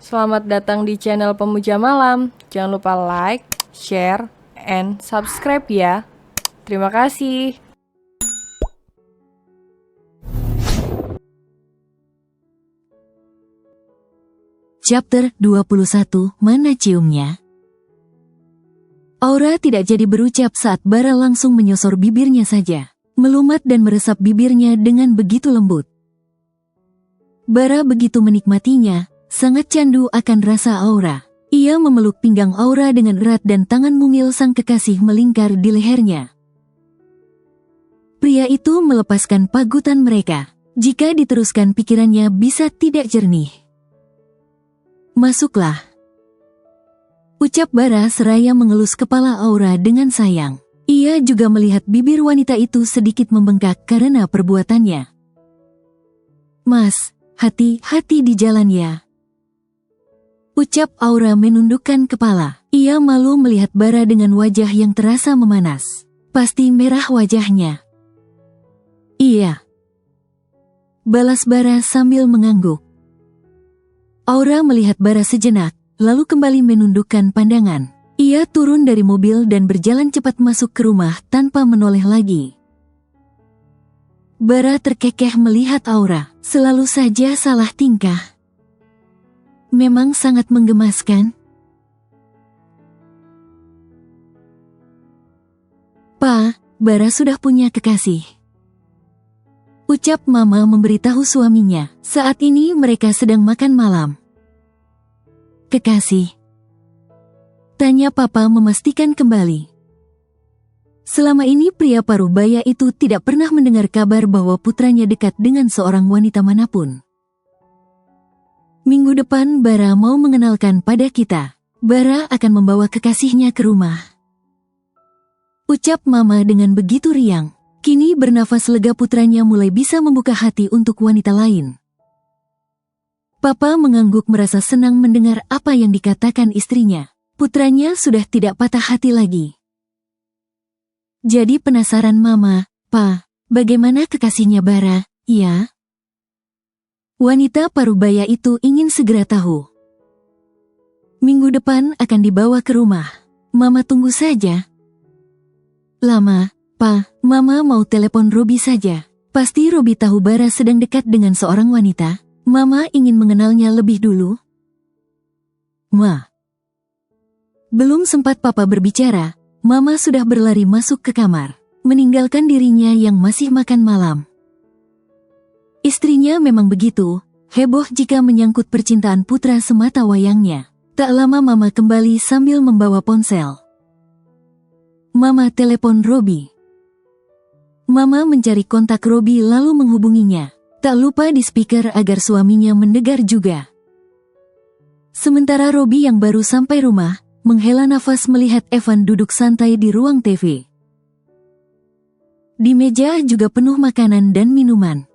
Selamat datang di channel Pemuja Malam. Jangan lupa like, share, and subscribe ya. Terima kasih. Chapter 21, Mana Ciumnya? Aura tidak jadi berucap saat Bara langsung menyosor bibirnya saja, melumat dan meresap bibirnya dengan begitu lembut. Bara begitu menikmatinya, sangat candu akan rasa Aura. Ia memeluk pinggang Aura dengan erat dan tangan mungil sang kekasih melingkar di lehernya. Pria itu melepaskan pagutan mereka. Jika diteruskan pikirannya bisa tidak jernih. Masuklah. Ucap Bara seraya mengelus kepala Aura dengan sayang. Ia juga melihat bibir wanita itu sedikit membengkak karena perbuatannya. Mas, hati-hati di jalan ya. Ucap Aura menundukkan kepala. Ia malu melihat Bara dengan wajah yang terasa memanas. Pasti merah wajahnya. Iya. Balas Bara sambil mengangguk. Aura melihat Bara sejenak, lalu kembali menundukkan pandangan. Ia turun dari mobil dan berjalan cepat masuk ke rumah tanpa menoleh lagi. Bara terkekeh melihat Aura, selalu saja salah tingkah. Memang sangat menggemaskan. Pa, Bara sudah punya kekasih. Ucap Mama memberitahu suaminya. Saat ini mereka sedang makan malam. Kekasih? Tanya Papa memastikan kembali. Selama ini pria paruh baya itu tidak pernah mendengar kabar bahwa putranya dekat dengan seorang wanita manapun. Minggu depan Bara mau mengenalkan pada kita. Bara akan membawa kekasihnya ke rumah. Ucap Mama dengan begitu riang. Kini bernafas lega putranya mulai bisa membuka hati untuk wanita lain. Papa mengangguk merasa senang mendengar apa yang dikatakan istrinya. Putranya sudah tidak patah hati lagi. Jadi penasaran Mama, Pa, bagaimana kekasihnya Bara, ya? Wanita parubaya itu ingin segera tahu. Minggu depan akan dibawa ke rumah. Mama tunggu saja. Lama. Pa, Mama mau telepon Robi saja. Pasti Robi tahu Bara sedang dekat dengan seorang wanita. Mama ingin mengenalnya lebih dulu. Ma. Belum sempat Papa berbicara, Mama sudah berlari masuk ke kamar, meninggalkan dirinya yang masih makan malam. Istrinya memang begitu, heboh jika menyangkut percintaan putra semata wayangnya. Tak lama Mama kembali sambil membawa ponsel. Mama telepon Robi. Mama mencari kontak Robi lalu menghubunginya. Tak lupa di speaker agar suaminya mendengar juga. Sementara Robi yang baru sampai rumah, menghela nafas melihat Evan duduk santai di ruang TV. Di meja juga penuh makanan dan minuman.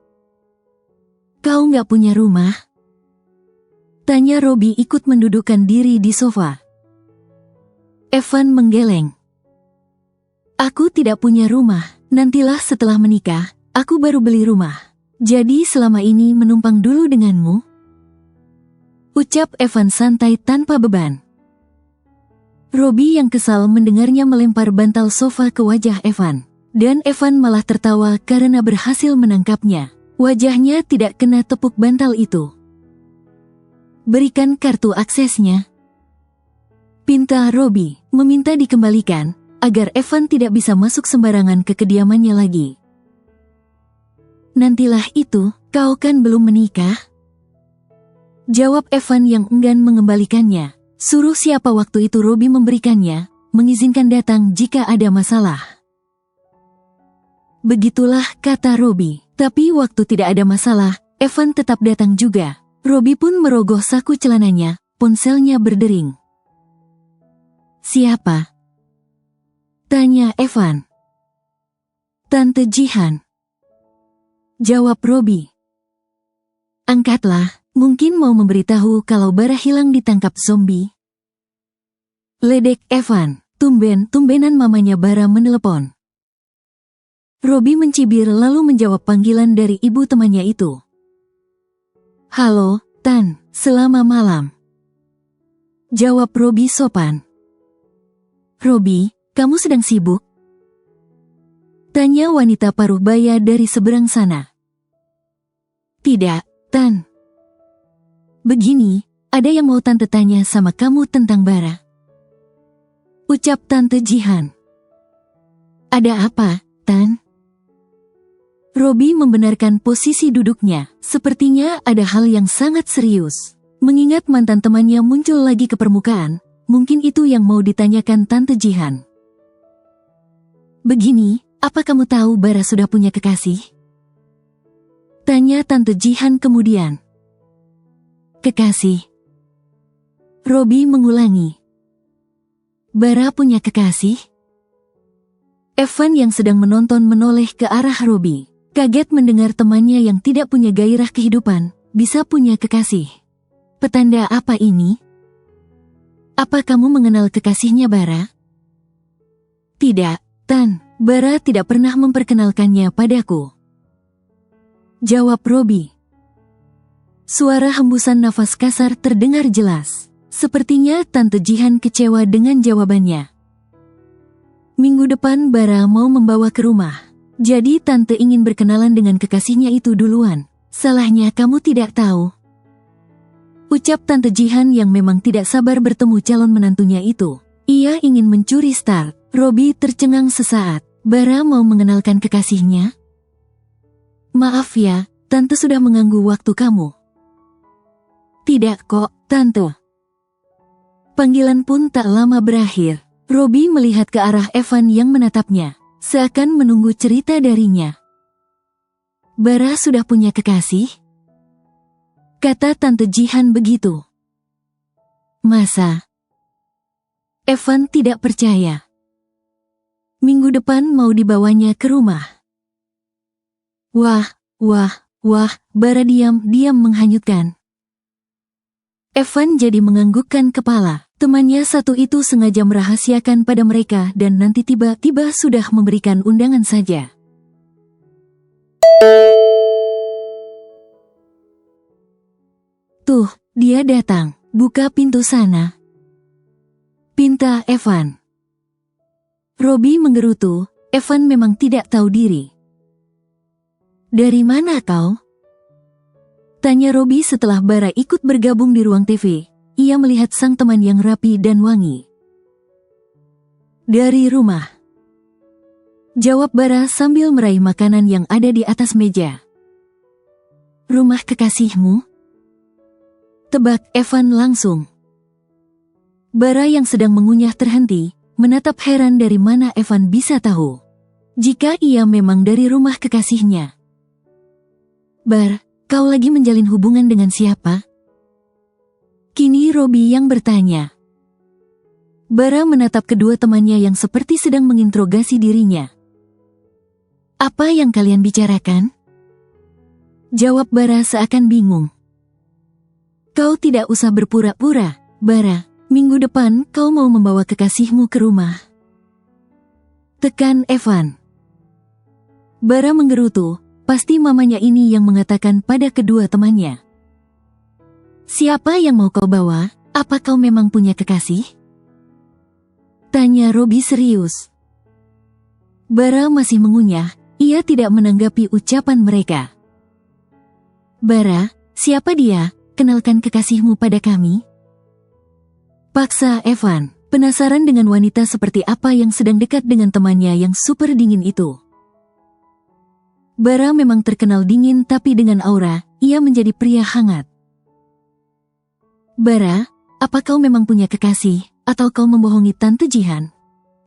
Kau nggak punya rumah? Tanya Robi ikut mendudukkan diri di sofa. Evan menggeleng. Aku tidak punya rumah. Nantilah setelah menikah, aku baru beli rumah. Jadi selama ini menumpang dulu denganmu? Ucap Evan santai tanpa beban. Robi yang kesal mendengarnya melempar bantal sofa ke wajah Evan. Dan Evan malah tertawa karena berhasil menangkapnya. Wajahnya tidak kena tepuk bantal itu. Berikan kartu aksesnya. Pinta Robi, meminta dikembalikan agar Evan tidak bisa masuk sembarangan ke kediamannya lagi. Nantilah itu, kau kan belum menikah? Jawab Evan yang enggan mengembalikannya. Suruh siapa waktu itu Robi memberikannya, mengizinkan datang jika ada masalah. Begitulah kata Robi. Tapi waktu tidak ada masalah, Evan tetap datang juga. Robi pun merogoh saku celananya, ponselnya berdering. Siapa? Tanya Evan. Tante Jihan. Jawab Robi. Angkatlah, mungkin mau memberitahu kalau Bara hilang ditangkap zombie. Ledek Evan. Tumbenan mamanya Bara menelepon. Robi mencibir lalu menjawab panggilan dari ibu temannya itu. Halo, Tan, selamat malam. Jawab Robi sopan. Robi, kamu sedang sibuk? Tanya wanita paruh baya dari seberang sana. Tidak, Tan. Begini, ada yang mau Tante tanya sama kamu tentang Bara. Ucap Tante Jihan. Ada apa, Tan? Robi membenarkan posisi duduknya. Sepertinya ada hal yang sangat serius. Mengingat mantan temannya muncul lagi ke permukaan, mungkin itu yang mau ditanyakan Tante Jihan. Begini, apa kamu tahu Bara sudah punya kekasih? Tanya Tante Jihan kemudian. Kekasih? Robi mengulangi. Bara punya kekasih? Evan yang sedang menonton menoleh ke arah Robi. Kaget mendengar temannya yang tidak punya gairah kehidupan, bisa punya kekasih. Petanda apa ini? Apa kamu mengenal kekasihnya Bara? Tidak, Tan. Bara tidak pernah memperkenalkannya padaku. Jawab Robi. Suara hembusan nafas kasar terdengar jelas. Sepertinya Tante Jihan kecewa dengan jawabannya. Minggu depan Bara mau membawa ke rumah. Jadi Tante ingin berkenalan dengan kekasihnya itu duluan. Salahnya kamu tidak tahu. Ucap Tante Jihan yang memang tidak sabar bertemu calon menantunya itu. Ia ingin mencuri start. Robi tercengang sesaat. Bara mau mengenalkan kekasihnya? Maaf ya, Tante sudah mengganggu waktu kamu. Tidak kok, Tante. Panggilan pun tak lama berakhir. Robi melihat ke arah Evan yang menatapnya, seakan menunggu cerita darinya. Bara sudah punya kekasih? Kata Tante Jihan begitu. Masa? Evan tidak percaya. Minggu depan mau dibawanya ke rumah. Wah, Bara diam-diam menghanyutkan. Evan jadi menganggukkan kepala. Temannya satu itu sengaja merahasiakan pada mereka dan nanti tiba-tiba sudah memberikan undangan saja. Tuh, dia datang. Buka pintu sana. Pinta Evan. Robi menggerutu. Evan memang tidak tahu diri. Dari mana kau? Tanya Robi setelah Bara ikut bergabung di ruang TV. Ia melihat sang teman yang rapi dan wangi. Dari rumah. Jawab Bara sambil meraih makanan yang ada di atas meja. Rumah kekasihmu? Tebak Evan langsung. Bara yang sedang mengunyah terhenti, menatap heran dari mana Evan bisa tahu. Jika ia memang dari rumah kekasihnya. Bar, kau lagi menjalin hubungan dengan siapa? Kini Robi yang bertanya. Bara menatap kedua temannya yang seperti sedang menginterogasi dirinya. Apa yang kalian bicarakan? Jawab Bara seakan bingung. Kau tidak usah berpura-pura, Bara. Minggu depan kau mau membawa kekasihmu ke rumah. Tekan Evan. Bara menggerutu, pasti mamanya ini yang mengatakan pada kedua temannya. Siapa yang mau kau bawa? Apa kau memang punya kekasih? Tanya Robi serius. Bara masih mengunyah, ia tidak menanggapi ucapan mereka. Bara, siapa dia? Kenalkan kekasihmu pada kami. Paksa Evan, penasaran dengan wanita seperti apa yang sedang dekat dengan temannya yang super dingin itu. Bara memang terkenal dingin tapi dengan aura, ia menjadi pria hangat. Bara, apa kau memang punya kekasih, atau kau membohongi Tante Jihan?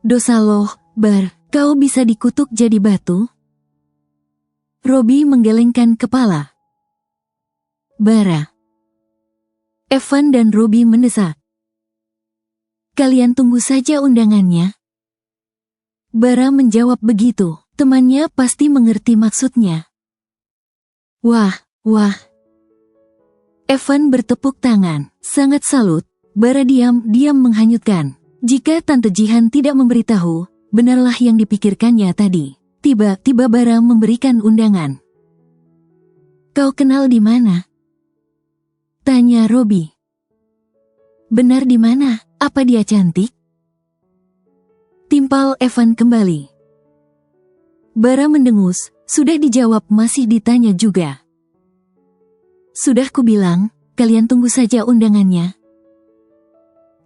Dosa loh, Bar, kau bisa dikutuk jadi batu? Robi menggelengkan kepala. Bara. Evan dan Robi mendesak. Kalian tunggu saja undangannya. Bara menjawab begitu, temannya pasti mengerti maksudnya. Wah. Evan bertepuk tangan, sangat salut. Bara diam-diam menghanyutkan. Jika Tante Jihan tidak memberitahu, benarlah yang dipikirkannya tadi. Tiba-tiba Bara memberikan undangan. Kau kenal di mana? Tanya Robi. Benar di mana? Apa dia cantik? Timpal Evan kembali. Bara mendengus, sudah dijawab masih ditanya juga. Sudah kubilang, kalian tunggu saja undangannya.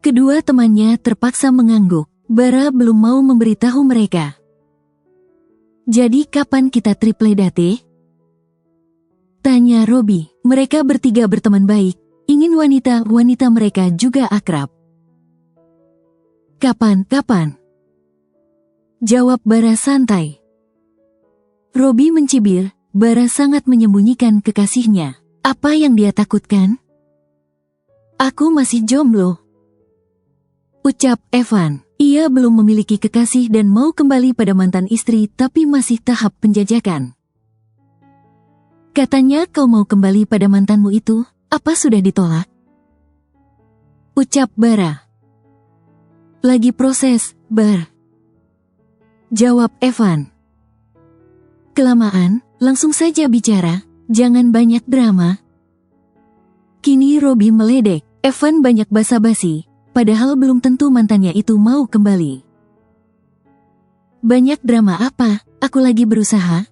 Kedua temannya terpaksa mengangguk. Bara belum mau memberitahu mereka. Jadi kapan kita triple date? Tanya Robi. Mereka bertiga berteman baik, ingin wanita-wanita mereka juga akrab. Kapan? Jawab Bara santai. Robi mencibir, Bara sangat menyembunyikan kekasihnya. Apa yang dia takutkan? Aku masih jomblo, ucap Evan. Ia belum memiliki kekasih dan mau kembali pada mantan istri tapi masih tahap penjajakan. Katanya kau mau kembali pada mantanmu itu, apa sudah ditolak? Ucap Bara. Lagi proses, Bar. Jawab Evan. Kelamaan, langsung saja bicara, jangan banyak drama. Kini Robi meledek, Evan banyak basa-basi. Padahal belum tentu mantannya itu mau kembali. Banyak drama apa? Aku lagi berusaha.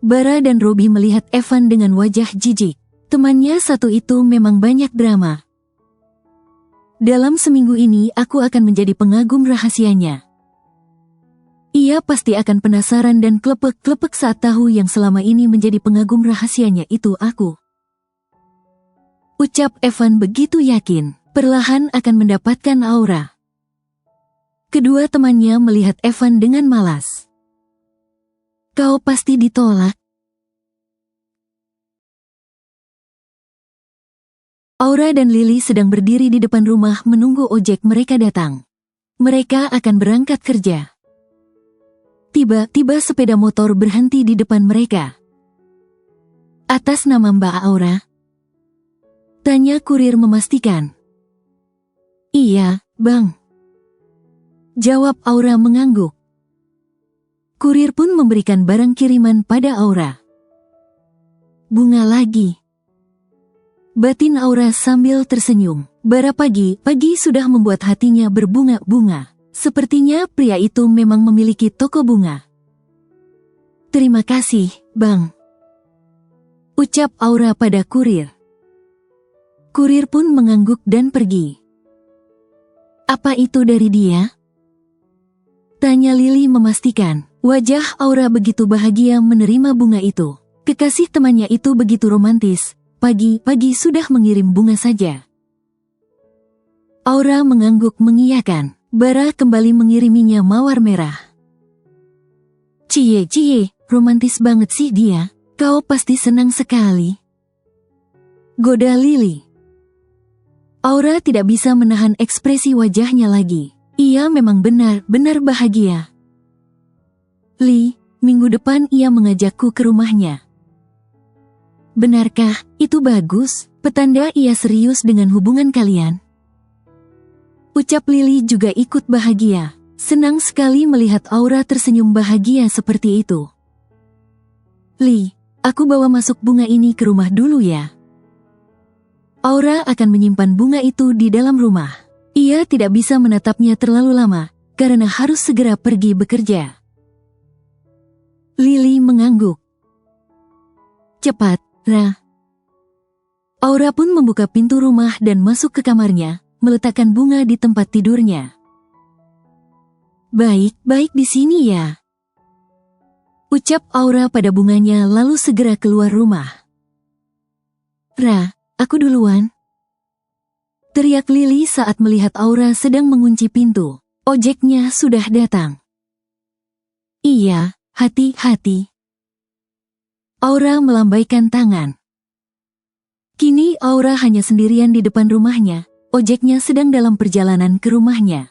Bara dan Robi melihat Evan dengan wajah jijik. Temannya satu itu memang banyak drama. Dalam seminggu ini aku akan menjadi pengagum rahasianya. Ia pasti akan penasaran dan klepek-klepek saat tahu yang selama ini menjadi pengagum rahasianya itu aku. Ucap Evan begitu yakin. Perlahan akan mendapatkan aura. Kedua temannya melihat Evan dengan malas. Kau pasti ditolak. Aura dan Lily sedang berdiri di depan rumah menunggu ojek mereka datang. Mereka akan berangkat kerja. Tiba-tiba sepeda motor berhenti di depan mereka. Atas nama Mbak Aura? Tanya kurir memastikan. Iya, Bang. Jawab Aura mengangguk. Kurir pun memberikan barang kiriman pada Aura. Bunga lagi. Batin Aura sambil tersenyum. Bara pagi sudah membuat hatinya berbunga-bunga. Sepertinya pria itu memang memiliki toko bunga. Terima kasih, Bang. Ucap Aura pada kurir. Kurir pun mengangguk dan pergi. Apa itu dari dia? Tanya Lily memastikan. Wajah Aura begitu bahagia menerima bunga itu. Kekasih temannya itu begitu romantis. Pagi-pagi sudah mengirim bunga saja. Aura mengangguk mengiyakan. Bara kembali mengiriminya mawar merah. Cie, romantis banget sih dia. Kau pasti senang sekali. Goda Lily. Aura tidak bisa menahan ekspresi wajahnya lagi. Ia memang benar-benar bahagia. Li, minggu depan ia mengajakku ke rumahnya. Benarkah itu bagus? Petanda ia serius dengan hubungan kalian. Ucap Lily juga ikut bahagia. Senang sekali melihat Aura tersenyum bahagia seperti itu. Li, aku bawa masuk bunga ini ke rumah dulu ya. Aura akan menyimpan bunga itu di dalam rumah. Ia tidak bisa menatapnya terlalu lama, karena harus segera pergi bekerja. Lily mengangguk. Cepat, Ra. Aura pun membuka pintu rumah dan masuk ke kamarnya, meletakkan bunga di tempat tidurnya. Baik di sini ya. Ucap Aura pada bunganya lalu segera keluar rumah. Ra, aku duluan. Teriak Lily saat melihat Aura sedang mengunci pintu. Ojeknya sudah datang. Iya, hati-hati. Aura melambaikan tangan. Kini Aura hanya sendirian di depan rumahnya. Ojeknya sedang dalam perjalanan ke rumahnya.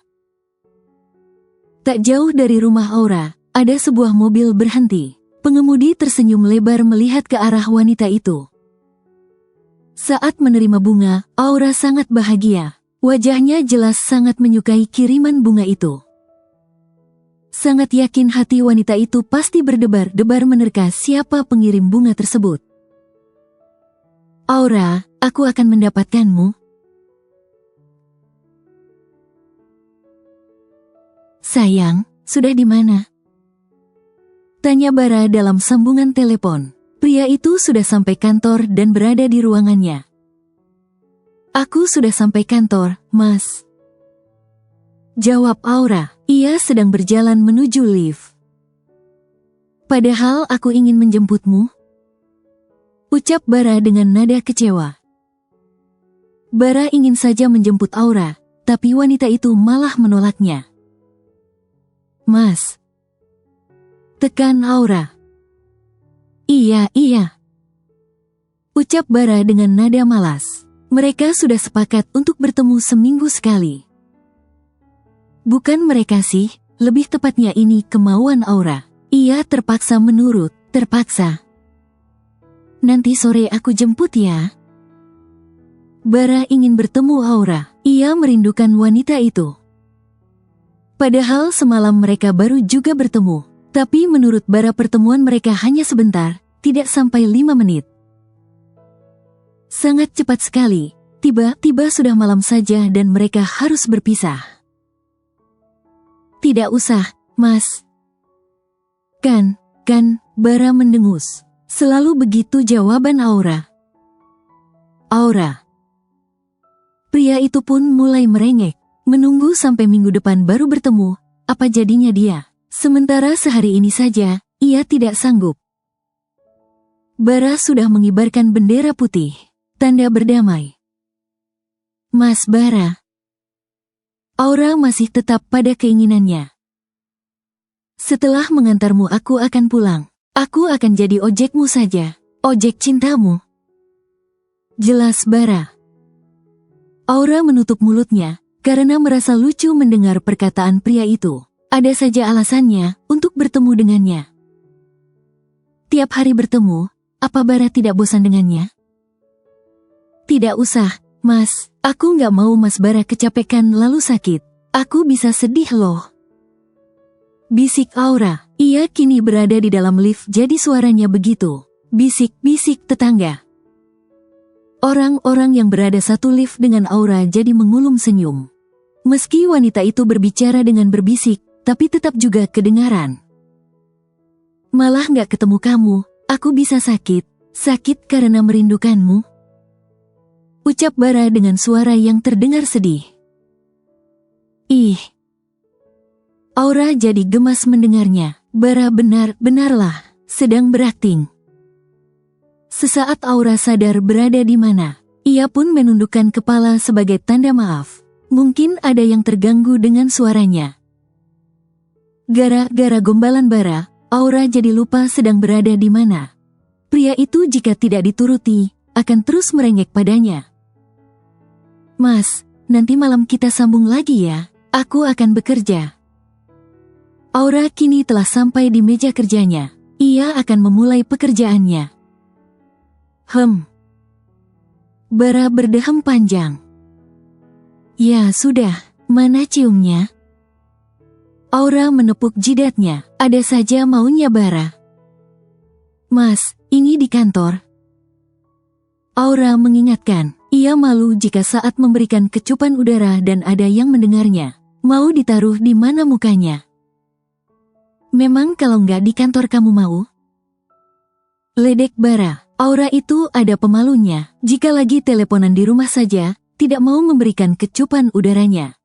Tak jauh dari rumah Aura, ada sebuah mobil berhenti. Pengemudi tersenyum lebar melihat ke arah wanita itu. Saat menerima bunga, Aura sangat bahagia. Wajahnya jelas sangat menyukai kiriman bunga itu. Sangat yakin hati wanita itu pasti berdebar-debar menerka siapa pengirim bunga tersebut. Aura, aku akan mendapatkanmu. Sayang, sudah di mana? Tanya Bara dalam sambungan telepon. Pria itu sudah sampai kantor dan berada di ruangannya. Aku sudah sampai kantor, Mas. Jawab Aura. Ia sedang berjalan menuju lift. Padahal aku ingin menjemputmu. Ucap Bara dengan nada kecewa. Bara ingin saja menjemput Aura, tapi wanita itu malah menolaknya. Mas. Tekan Aura. Iya. Ucap Bara dengan nada malas. Mereka sudah sepakat untuk bertemu seminggu sekali. Bukan mereka sih, lebih tepatnya ini kemauan Aura. Ia terpaksa menurut, terpaksa. Nanti sore aku jemput ya. Bara ingin bertemu Aura. Ia merindukan wanita itu. Padahal semalam mereka baru juga bertemu. Tapi menurut Bara pertemuan mereka hanya sebentar, tidak sampai 5 menit. Sangat cepat sekali. Tiba-tiba sudah malam saja dan mereka harus berpisah. Tidak usah, Mas. Kan, Bara mendengus. Selalu begitu jawaban Aura. Aura. Pria itu pun mulai merengek. Menunggu sampai minggu depan baru bertemu, apa jadinya dia? Sementara sehari ini saja, ia tidak sanggup. Bara sudah mengibarkan bendera putih, tanda berdamai. Mas Bara. Aura masih tetap pada keinginannya. Setelah mengantarmu aku akan pulang. Aku akan jadi ojekmu saja. Ojek cintamu. Jelas Bara. Aura menutup mulutnya, karena merasa lucu mendengar perkataan pria itu. Ada saja alasannya untuk bertemu dengannya. Tiap hari bertemu, apa Bara tidak bosan dengannya? Tidak usah, Mas. Aku nggak mau Mas Bara kecapekan lalu sakit. Aku bisa sedih loh. Bisik Aura. Ia kini berada di dalam lift jadi suaranya begitu. Bisik-bisik tetangga. Orang-orang yang berada satu lift dengan Aura jadi mengulum senyum. Meski wanita itu berbicara dengan berbisik, tapi tetap juga kedengaran. Malah nggak ketemu kamu, aku bisa sakit. Sakit karena merindukanmu. Ucap Bara dengan suara yang terdengar sedih. Ih. Aura jadi gemas mendengarnya. Bara benar-benarlah sedang berakting. Sesaat Aura sadar berada di mana. Ia pun menundukkan kepala sebagai tanda maaf. Mungkin ada yang terganggu dengan suaranya. Gara-gara gombalan Bara, Aura jadi lupa sedang berada di mana. Pria itu jika tidak dituruti, akan terus merengek padanya. Mas, nanti malam kita sambung lagi ya. Aku akan bekerja. Aura kini telah sampai di meja kerjanya. Ia akan memulai pekerjaannya. Bara berdeham panjang. Ya sudah, mana ciumnya? Aura menepuk jidatnya. Ada saja maunya Bara. Mas, ini di kantor. Aura mengingatkan. Ia malu jika saat memberikan kecupan udara dan ada yang mendengarnya. Mau ditaruh di mana mukanya? Memang kalau nggak di kantor kamu mau? Ledek Bara. Aura itu ada pemalunya. Jika lagi teleponan di rumah saja, tidak mau memberikan kecupan udaranya.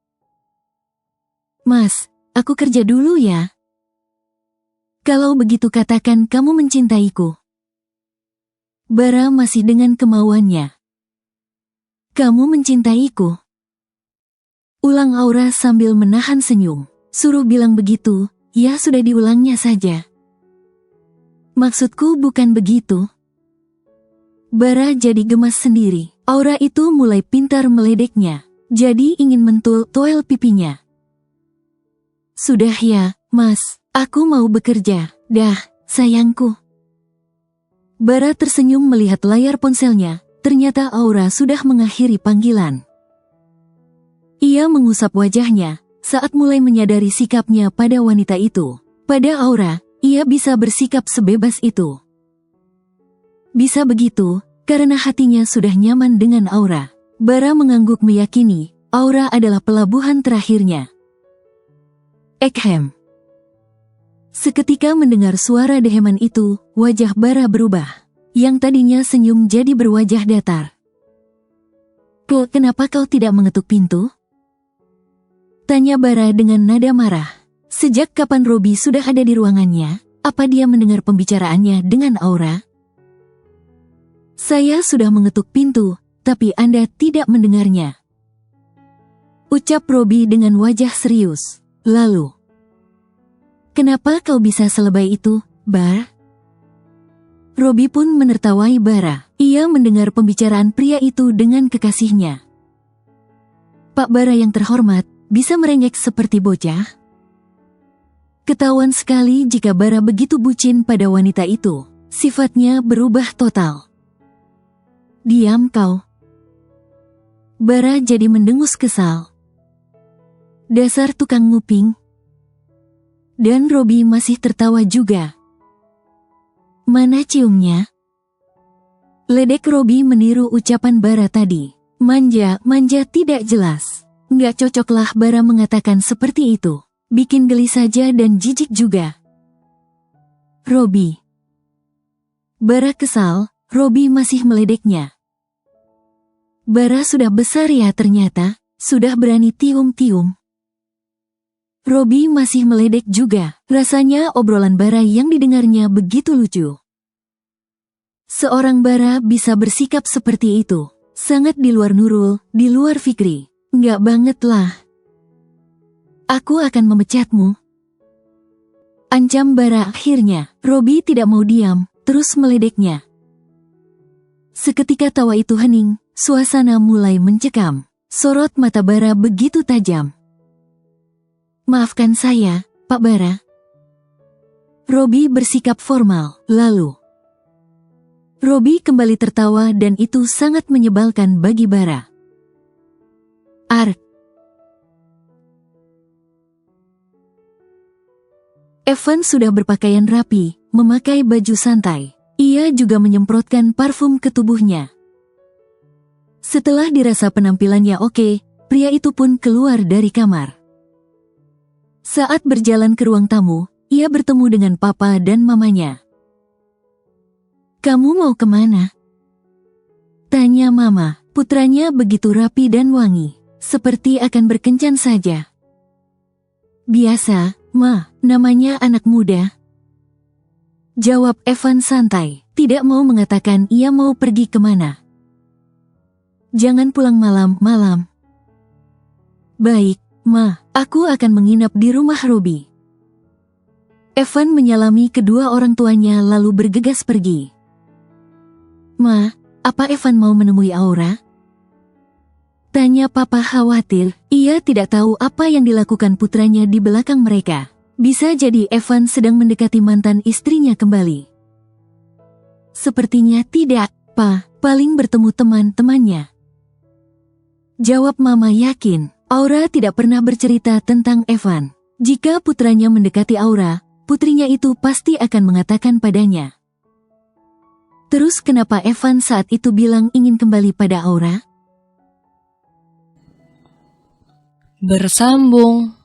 Mas, aku kerja dulu ya. Kalau begitu katakan kamu mencintaiku. Bara masih dengan kemauannya. Kamu mencintaiku? Ulang Aura sambil menahan senyum. Suruh bilang begitu. Ya sudah diulangnya saja. Maksudku bukan begitu. Bara jadi gemas sendiri. Aura itu mulai pintar meledeknya. Jadi ingin mentul toel pipinya. Sudah ya, Mas. Aku mau bekerja. Dah, sayangku. Bara tersenyum melihat layar ponselnya. Ternyata Aura sudah mengakhiri panggilan. Ia mengusap wajahnya. Saat mulai menyadari sikapnya pada wanita itu. Pada Aura, ia bisa bersikap sebebas itu. Bisa begitu, karena hatinya sudah nyaman dengan Aura. Bara mengangguk meyakini, Aura adalah pelabuhan terakhirnya. Ekhem. Seketika mendengar suara deheman itu, wajah Bara berubah. Yang tadinya senyum jadi berwajah datar. Kenapa kau tidak mengetuk pintu? Tanya Bara dengan nada marah. Sejak kapan Robi sudah ada di ruangannya? Apa dia mendengar pembicaraannya dengan Aura? Saya sudah mengetuk pintu, tapi Anda tidak mendengarnya. Ucap Robi dengan wajah serius. Lalu, kenapa kau bisa selebay itu, Bar? Robi pun menertawai Bara. Ia mendengar pembicaraan pria itu dengan kekasihnya. Pak Bara yang terhormat, bisa merengek seperti bocah? Ketahuan sekali jika Bara begitu bucin pada wanita itu. Sifatnya berubah total. Diam kau. Bara jadi mendengus kesal. Dasar tukang nguping. Dan Robi masih tertawa juga. Mana ciumnya? Ledek Robi meniru ucapan Bara tadi. Manja tidak jelas. Nggak cocoklah Bara mengatakan seperti itu. Bikin geli saja dan jijik juga. Robi. Bara kesal, Robi masih meledeknya. Bara sudah besar ya ternyata, sudah berani tium-tium. Robi masih meledek juga, rasanya obrolan Bara yang didengarnya begitu lucu. Seorang Bara bisa bersikap seperti itu, sangat di luar Nurul, di luar Fikri. Nggak banget lah. Aku akan memecatmu. Ancam Bara akhirnya, Robi tidak mau diam, terus meledeknya. Seketika tawa itu hening, suasana mulai mencekam. Sorot mata Bara begitu tajam. Maafkan saya, Pak Bara. Robi bersikap formal, lalu. Robi kembali tertawa dan itu sangat menyebalkan bagi Bara. Evan sudah berpakaian rapi, memakai baju santai. Ia juga menyemprotkan parfum ke tubuhnya. Setelah dirasa penampilannya oke, pria itu pun keluar dari kamar. Saat berjalan ke ruang tamu, ia bertemu dengan papa dan mamanya. Kamu mau kemana? Tanya mama, putranya begitu rapi dan wangi, seperti akan berkencan saja. Biasa, Ma, namanya anak muda. Jawab Evan santai, tidak mau mengatakan ia mau pergi kemana. Jangan pulang malam-malam. Baik, Ma, aku akan menginap di rumah Robi. Evan menyalami kedua orang tuanya lalu bergegas pergi. Ma, apa Evan mau menemui Aura? Tanya papa khawatir, ia tidak tahu apa yang dilakukan putranya di belakang mereka. Bisa jadi Evan sedang mendekati mantan istrinya kembali. Sepertinya tidak, Pa, paling bertemu teman-temannya. Jawab mama yakin, Aura tidak pernah bercerita tentang Evan. Jika putranya mendekati Aura, putrinya itu pasti akan mengatakan padanya. Terus kenapa Evan saat itu bilang ingin kembali pada Aura? Bersambung.